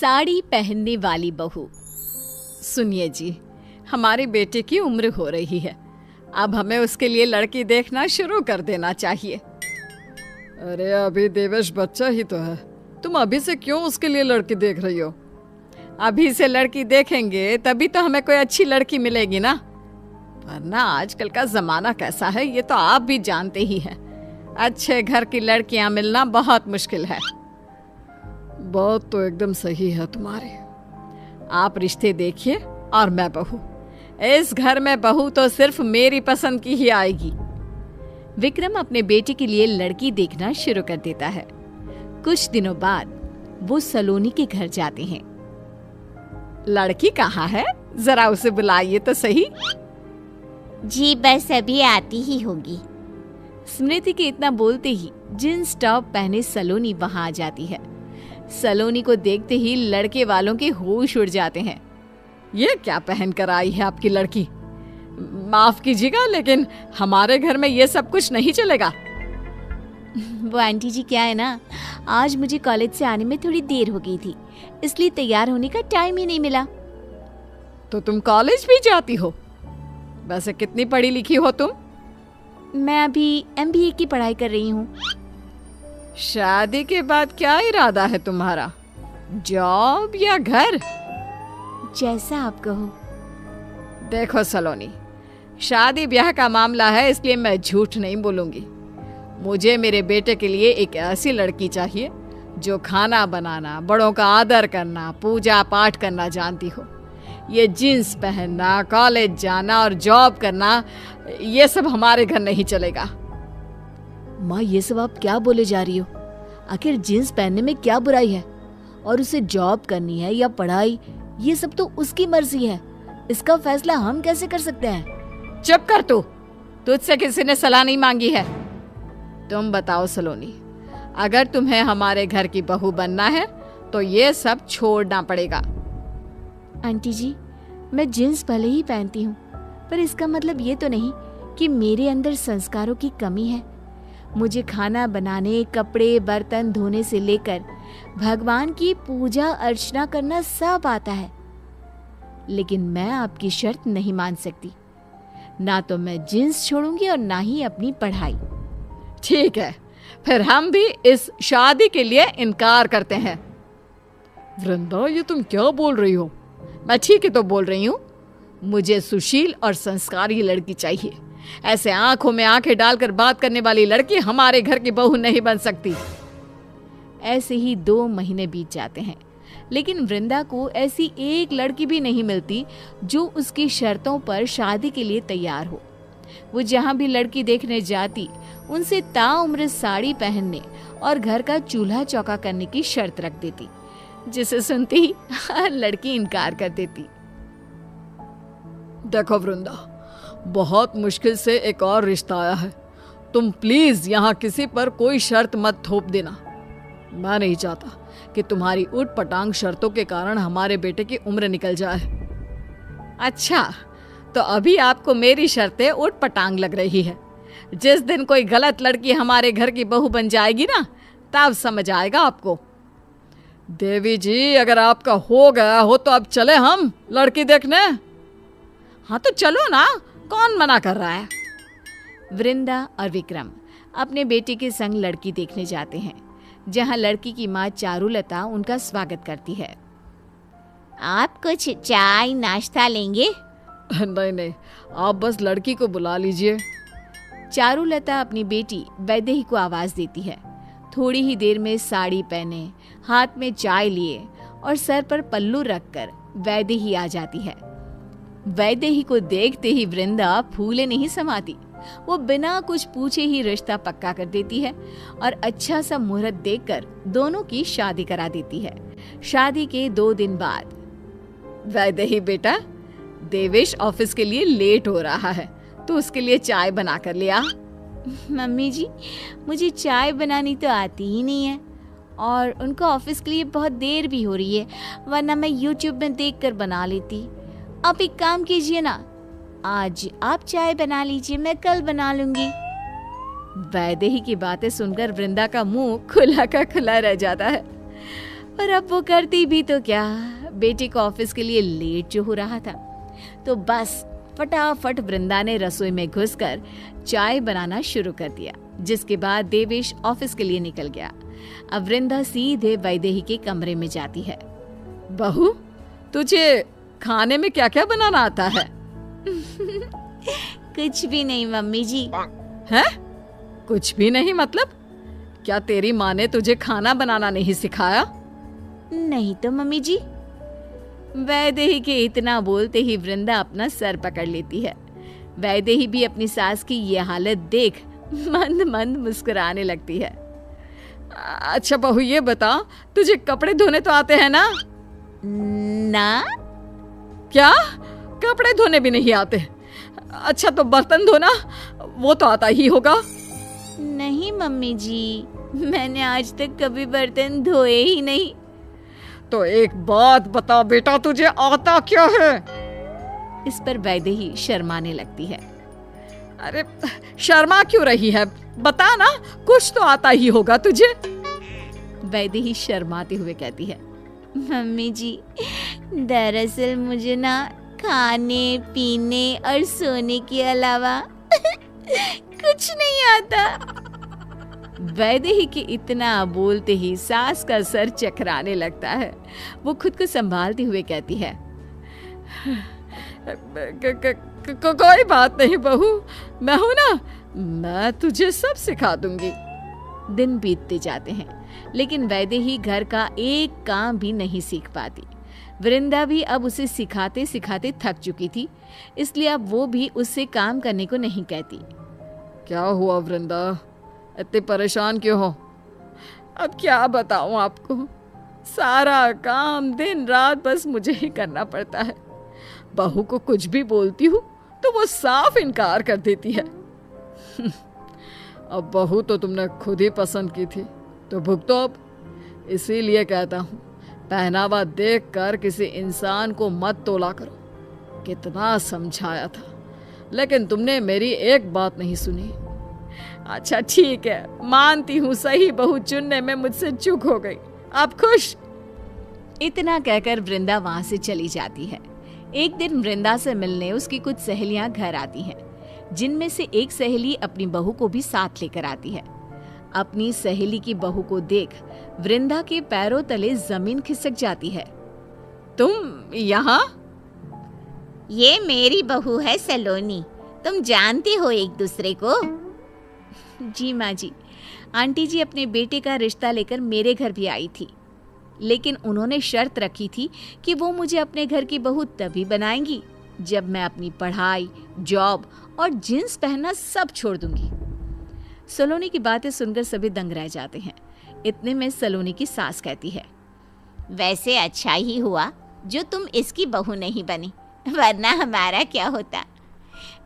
साड़ी पहनने वाली बहू। सुनिए जी, हमारे बेटे की उम्र हो रही है, अब हमें उसके लिए लड़की देखना शुरू कर देना चाहिए। अरे अभी देवेश बच्चा ही तो है, तुम अभी से क्यों उसके लिए लड़की देख रही हो? अभी से लड़की देखेंगे तभी तो हमें कोई अच्छी लड़की मिलेगी ना, वरना आजकल का जमाना कैसा है ये तो आप भी जानते ही हैं। अच्छे घर की लड़कियां मिलना बहुत मुश्किल है। बात तो एकदम सही है तुम्हारी। आप रिश्ते देखिए और मैं बहू। इस घर में बहू तो सिर्फ मेरी पसंद की ही आएगी। विक्रम अपने बेटे के लिए लड़की देखना शुरू कर देता है। कुछ दिनों बाद वो सलोनी के घर जाते हैं। लड़की कहाँ है, जरा उसे बुलाइए तो सही। जी बस अभी आती ही होगी। स्मृति के इतना बोलते ही जींस टॉप पहने सलोनी वहां आ जाती है। सलोनी को देखते ही लड़के वालों के होश उड़ जाते हैं। ये क्या पहन कर आई है आपकी लड़की? माफ कीजिएगा, लेकिन हमारे घर में ये सब कुछ नहीं चलेगा। वो आंटी जी क्या है ना, आज मुझे कॉलेज से आने में थोड़ी देर हो गई थी, इसलिए तैयार होने का टाइम ही नहीं मिला। तो तुम कॉलेज भी जाती हो? वैसे कितनी पढ़ी लिखी हो तुम? मैं अभी MBA की पढ़ाई कर रही हूँ। शादी के बाद क्या इरादा है तुम्हारा, जॉब या घर? जैसा आप कहो। देखो सलोनी, शादी ब्याह का मामला है, इसलिए मैं झूठ नहीं बोलूंगी। मुझे मेरे बेटे के लिए एक ऐसी लड़की चाहिए जो खाना बनाना, बड़ों का आदर करना, पूजा पाठ करना जानती हो। ये जीन्स पहनना, कॉलेज जाना और जॉब करना, ये सब हमारे घर नहीं चलेगा। माँ, ये सब आप क्या बोले जा रही हो? आखिर जीन्स पहनने में क्या बुराई है? और उसे जॉब करनी है या पढ़ाई, ये सब तो उसकी मर्जी है। इसका फैसला हम कैसे कर सकते हैं? चुप कर तू, तुझसे किसी ने सलाह नहीं मांगी है। तुम बताओ सलोनी, अगर तुम्हें हमारे घर की बहू बनना है तो ये सब छोड़ना पड़ेगा। आंटी जी, मैं जीन्स भले ही पहनती हूँ, पर इसका मतलब ये तो नहीं कि मेरे अंदर संस्कारों की कमी है। मुझे खाना बनाने, कपड़े बर्तन धोने से लेकर भगवान की पूजा अर्चना करना सब आता है। लेकिन मैं आपकी शर्त नहीं मान सकती। ना तो मैं जीन्स छोड़ूंगी और ना ही अपनी पढ़ाई। ठीक है, फिर हम भी इस शादी के लिए इनकार करते हैं। वृंदा, ये तुम क्या बोल रही हो? मैं ठीक ही तो बोल रही हूँ। मुझे सुशील और संस्कारी लड़की चाहिए। ऐसे आंखों में आंखें डालकर बात करने वाली लड़की हमारे घर की बहू नहीं बन सकती। ऐसे ही 2 महीने बीत जाते हैं, लेकिन वृंदा को ऐसी एक लड़की भी नहीं मिलती जो उसकी शर्तों पर शादी के लिए तैयार हो। वो जहां भी लड़की देखने जाती, उनसे ताउम्र साड़ी पहनने और घर का चूल्हा चौका करने की शर्त रख देती, जिसे सुनते ही हर लड़की इनकार कर देती। देखो वृंदा, बहुत मुश्किल से एक और रिश्ता आया है। तुम प्लीज यहाँ किसी पर कोई शर्त मत थोप देना। मैं नहीं चाहता कि तुम्हारी उठ पटांग शर्तों के कारण हमारे बेटे की उम्र निकल जाए। अच्छा, तो अभी आपको मेरी शर्तें उठ पटांग लग रही है। जिस दिन कोई गलत लड़की हमारे घर की बहू बन जाएगी ना, तब समझ आएगा आपको। देवी जी, अगर आपका हो गया हो तो अब चले हम लड़की देखने। हाँ तो चलो ना, कौन मना कर रहा है। वृंदा और विक्रम अपने बेटे के संग लड़की देखने जाते हैं, जहां लड़की की माँ चारुलता उनका स्वागत करती है। आप कुछ चाय नाश्ता लेंगे? नहीं नहीं, आप बस लड़की को बुला लीजिए। चारुलता अपनी बेटी वैदेही को आवाज देती है। थोड़ी ही देर में साड़ी पहने, हाथ में चाय लिए और सर पर पल्लू रखकर वैदेही आ जाती है। वैदेही को देखते ही वृंदा फूले नहीं समाती। वो बिना कुछ पूछे ही रिश्ता पक्का कर देती है और अच्छा सा मुहूर्त देखकर दोनों की शादी करा देती है। शादी के 2 दिन बाद, वैदेही बेटा, देवेश ऑफिस के लिए लेट हो रहा है, तो उसके लिए चाय बना कर ले आ। मम्मी जी, मुझे चाय बनानी तो आती ही नहीं है और उनको ऑफिस के लिए बहुत देर भी हो रही है, वरना मैं YouTube में देखकर बना लेती। आप एक काम कीजिए ना, आज आप चाय बना लीजिए, मैं कल बना लूंगी। वैदेही की बातें सुनकर वृंदा का मुंह खुला का खुला रह जाता है। और अब वो करती भी तो क्या, बेटे को ऑफिस के लिए लेट जो हो रहा था तो बस फटाफट वृंदा ने रसोई में घुसकर चाय बनाना शुरू कर दिया, जिसके बाद देवेश ऑफिस के लिए निकल गया। अब वृंदा सीधे वैदेही के कमरे में जाती है। बहू, तुझे खाने में क्या क्या बनाना आता है? कुछ भी नहीं मम्मी जी। है? कुछ भी नहीं मतलब? क्या तेरी माँ ने तुझे खाना बनाना नहीं सिखाया? नहीं तो मम्मी जी। वैदेही के इतना बोलते ही वृंदा अपना सर पकड़ लेती है। वैदेही भी अपनी सास की ये हालत देख मंद मंद मुस्कुराने लगती है। अच्छा बहू, ये बता, तुझे कपड़े धोने तो आते हैं ना? ना। क्या? कपड़े धोने भी नहीं आते? अच्छा तो बर्तन धोना, वो तो आता ही होगा। नहीं मम्मी जी, मैंने आज तक कभी बर्तन धोए ही नहीं। तो एक बात बता बेटा, तुझे आता क्या है? इस पर वैदेही शर्माने लगती है। अरे शर्मा क्यों रही है? बता ना, कुछ तो आता ही होगा तुझे। वैदेही शर्माते हुए कहती है, मम्मी जी, दरअसल मुझे ना खाने पीने और सोने के अलावा कुछ नहीं आता। वैदेही के इतना बोलते ही सास का सर चकराने लगता है। वो खुद को संभालते हुए कहती है, कोई बात नहीं बहू, मैं हूं ना, मैं तुझे सब सिखा दूंगी। दिन बीतते जाते हैं, लेकिन वैदेही घर का एक काम भी नहीं सीख पाती। वृंदा भी अब उसे सिखाते सिखाते थक चुकी थी, इसलिए अब वो भी उससे काम करने को नहीं कहती। क्या हुआ वृंदा, इतने परेशान क्यों हो? अब क्या बताऊं आपको, सारा काम दिन रात बस मुझे ही करना पड़ता है। बहू को कुछ भी बोलती हूँ तो वो साफ इनकार कर देती है। अब बहू तो तुमने खुद ही पसंद की थी, तो भुगतो अब। इसीलिए कहता हूँ, पहनावा देख कर किसी इंसान को मत तोला करो। कितना समझाया था, लेकिन तुमने मेरी एक बात नहीं सुनी। अच्छा ठीक है, मानती हूँ सही बहू चुनने में मुझसे चूक हो गई। आप खुश? इतना कहकर वृंदा वहां से चली जाती है। एक दिन वृंदा से मिलने उसकी कुछ सहेलियां घर आती हैं, जिनमें से एक सहेली अपनी बहू को भी साथ लेकर आती है। अपनी सहेली की बहू को देख वृंदा के पैरों तले जमीन खिसक जाती है। तुम यहाँ? ये मेरी बहू है सलोनी, तुम जानते हो एक दूसरे को? जी माँ जी, आंटी जी अपने बेटे का रिश्ता लेकर मेरे घर भी आई थी, लेकिन उन्होंने शर्त रखी थी कि वो मुझे अपने घर की बहू तभी बनाएंगी जब मैं अपनी पढ़ाई, जॉब और जींस पहनना सब छोड़ दूंगी। सलोनी की बातें सुनकर सभी दंग रह जाते हैं। इतने में सलोनी की सास कहती है, वैसे अच्छा ही हुआ जो तुम इसकी बहू नहीं बनी, वरना हमारा क्या होता।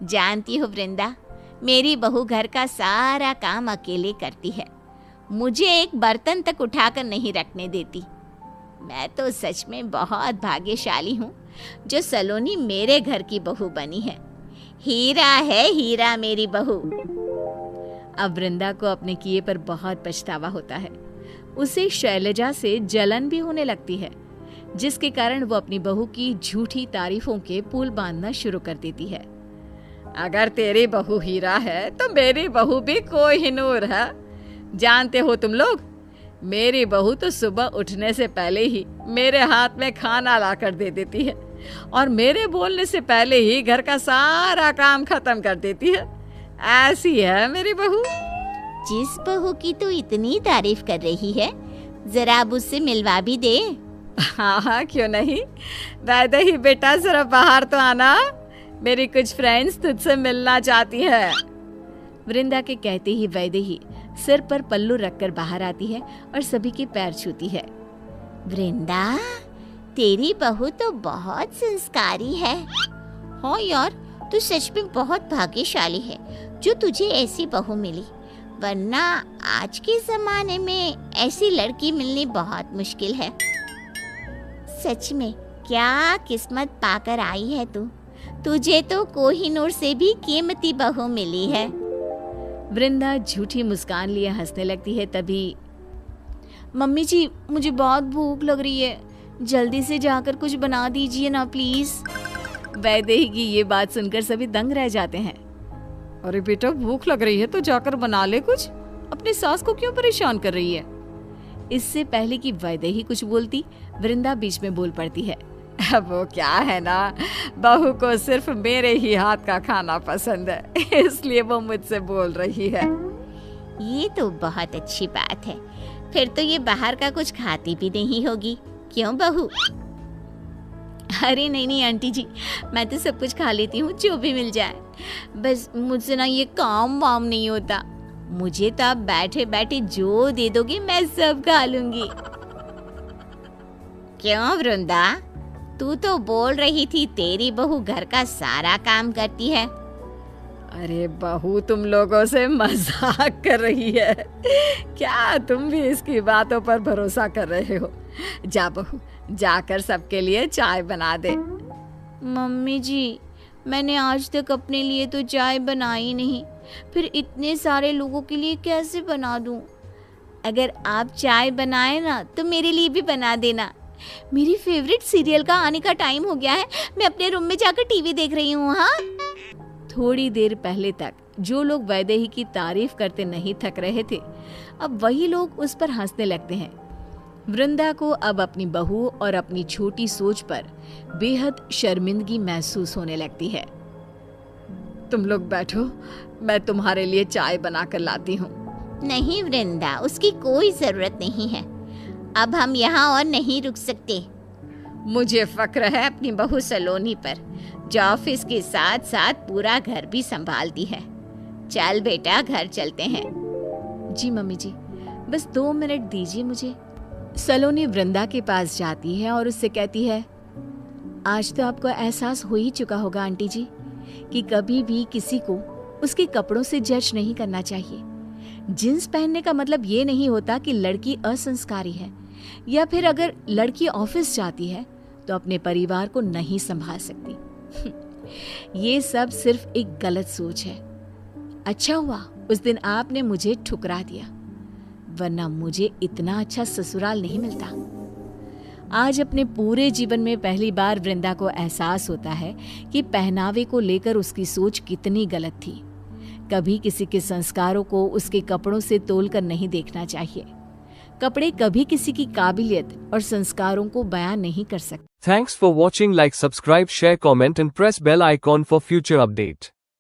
जानती हो वृंदा, मेरी बहू घर का सारा काम अकेले करती है, मुझे एक बर्तन तक उठाकर नहीं रखने देती। मैं तो सच में बहुत भाग्यशाली हूँ जो सलोनी मेरे घर की बहू बनी है। हीरा है हीरा मेरी बहू। अब वृंदा को अपने किए पर बहुत पछतावा होता है। उसे शैलजा से जलन भी होने लगती है, जिसके कारण वो अपनी बहू की झूठी तारीफों के पुल बांधना शुरू कर देती है। अगर तेरी बहू हीरा है तो मेरी बहू भी कोहिनूर है। जानते हो तुम लोग, मेरी बहू तो सुबह उठने से पहले ही मेरे हाथ में खाना ला कर दे देती है और मेरे बोलने से पहले ही घर का सारा काम खत्म कर देती है। ऐसी है मेरी बहू। जिस बहू की तो इतनी तारीफ कर रही है, जरा अब उससे मिलवा भी दे। हाँ हाँ, क्यों नहीं। वैदेही बेटा, जरा बाहर तो आना, मेरी कुछ फ्रेंड्स तुझसे मिलना चाहती है। वृंदा के कहते ही वैदेही सिर पर पल्लू रखकर बाहर आती है और सभी के पैर छूती है। वृंदा, तेरी बहू तो बहुत संस्कारी है। हाँ यार, तू सच में बहुत भाग्यशाली है जो तुझे ऐसी बहू मिली, वरना आज के जमाने में ऐसी लड़की मिलनी बहुत मुश्किल है। सच में क्या किस्मत पाकर आई है तू। तुझे तो कोहिनूर से भी कीमती बहू मिली है। वृंदा झूठी मुस्कान लिए हंसने लगती है। तभी मम्मी जी मुझे बहुत भूख लग रही है, जल्दी से जाकर कुछ बना दीजिए ना प्लीज। वैदेही की ये बात सुनकर सभी दंग रह जाते हैं। अरे बेटा भूख लग रही है तो जाकर बना ले कुछ, अपनी सास को क्यों परेशान कर रही है। इससे पहले कि वैदेही कुछ बोलती, वृंदा बीच में बोल पड़ती है। वो क्या है ना, बहू को सिर्फ मेरे ही हाथ का खाना पसंद है, इसलिए वो मुझसे बोल रही है। ये तो बहुत अच्छी बात है, फिर तो ये बाहर का कुछ खाती भी नहीं होगी, क्यों बहू? अरे नहीं नहीं आंटी जी, मैं तो सब कुछ खा लेती हूँ जो भी मिल जाए, बस मुझसे ना ये काम वाम नहीं होता। मुझे तो आप बैठे बैठे जो दे दोगे मैं सब खा लूंगी। क्यों वृंदा, तू तो बोल रही थी तेरी बहू घर का सारा काम करती है। अरे बहू तुम लोगों से मजाक कर रही है क्या? तुम भी इसकी बातों पर भरोसा कर रहे हो? जा बहू, जाकर सबके लिए चाय बना दे। मम्मी जी, मैंने आज तक अपने लिए तो चाय बनाई नहीं, फिर इतने सारे लोगों के लिए कैसे बना दूं? अगर आप चाय बनाए ना तो मेरे लिए भी बना देना। मेरी फेवरेट सीरियल का आने का टाइम हो गया है, मैं अपने रूम में जाकर टीवी देख रही हूँ। हाँ, थोड़ी देर पहले तक जो लोग वैदेही की तारीफ करते नहीं थक रहे थे, अब वही लोग उस पर हंसने लगते हैं। वृंदा को अब अपनी बहू और अपनी छोटी सोच पर बेहद शर्मिंदगी महसूस होने लगती है। तुम लोग बैठो, मैं तुम्हारे लिए चाय बनाकर लाती हूँ। नहीं वृंदा, उसकी कोई जरूरत नहीं है, अब हम यहाँ और नहीं रुक सकते। मुझे फक्र है अपनी बहू सलोनी पर, जो ऑफिस के साथ साथ पूरा घर भी संभालती है। चल बेटा, घर चलते हैं। जी मम्मी जी, बस 2 मिनट दीजिए मुझे। सलोनी वृंदा के पास जाती है और उससे कहती है, आज तो आपको एहसास हो ही चुका होगा आंटी जी कि कभी भी किसी को उसके कपड़ों से जज नहीं करना चाहिए। जींस पहनने का मतलब ये नहीं होता कि लड़की असंस्कारी है, या फिर अगर लड़की ऑफिस जाती है तो अपने परिवार को नहीं संभाल सकती। ये सब सिर्फ एक गलत सोच है। अच्छा हुआ उस दिन आपने मुझे ठुकरा दिया, वरना मुझे इतना अच्छा ससुराल नहीं मिलता। आज अपने पूरे जीवन में पहली बार वृंदा को एहसास होता है कि पहनावे को लेकर उसकी सोच कितनी गलत थी। कभी किसी के संस्कारों को उसके कपड़ों से तोलकर नहीं देखना चाहिए। कपड़े कभी किसी की काबिलियत और संस्कारों को बयान नहीं कर सकते। Thanks for watching. Like, subscribe, share, comment and press bell icon for future update.